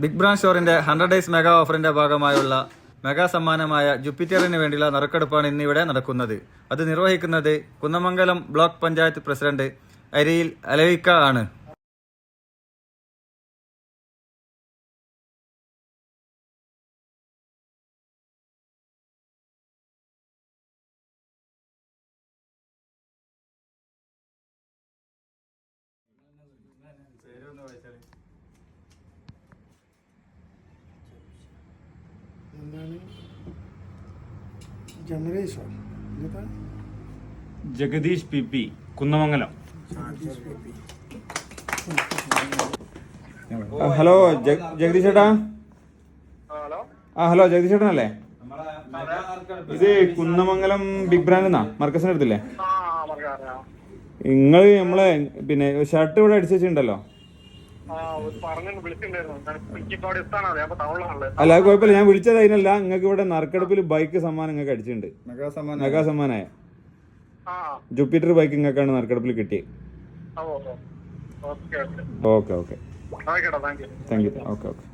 Big brand സ്റ്റോറിന്റെ 100 days mega ഓഫറിന്റെ ഭാഗമായുള്ള mega സമ്മാനമായ ജുപ്പിറ്ററിന് വേണ്ടിയുള്ള നറുക്കെടുപ്പാണ് ഇന്നിവിടെ നടക്കുന്നത്. അത് നിർവഹിക്കുന്നത് കുന്നമംഗലം ബ്ലോക്ക് പഞ്ചായത്ത് പ്രസിഡന്റ് അരിയിൽ അലവിക്ക ആണ്. ജഗദീഷ് PP കുന്നമംഗലം. ഹലോ ജഗദീഷ് ചേട്ടാ. ഹലോ ജഗദീഷ് ചേട്ടനല്ലേ? ഇത് കുന്നമംഗലം ബിഗ് ബ്രാൻഡ് എന്നാ മർക്കസിന്റെ അടുത്തില്ലേ? നിങ്ങള് നമ്മളെ പിന്നെ ഷർട്ട് ഇവിടെ അടിച്ചു വെച്ചിട്ടുണ്ടല്ലോ. അല്ല അത് കുഴപ്പമില്ല, ഞാൻ വിളിച്ചത് അതിനല്ല. നിങ്ങൾക്ക് ഇവിടെ നറുക്കെടുപ്പിൽ ബൈക്ക് സമ്മാനം നിങ്ങൾക്ക് അടിച്ചിട്ടുണ്ട്. മെഗാ സമ്മാനായ ജുപ്പിറ്റർ ബൈക്ക് നിങ്ങൾക്കാണ് നറുക്കെടുപ്പിൽ കിട്ടിയത്. Okay okay thank you. Okay okay.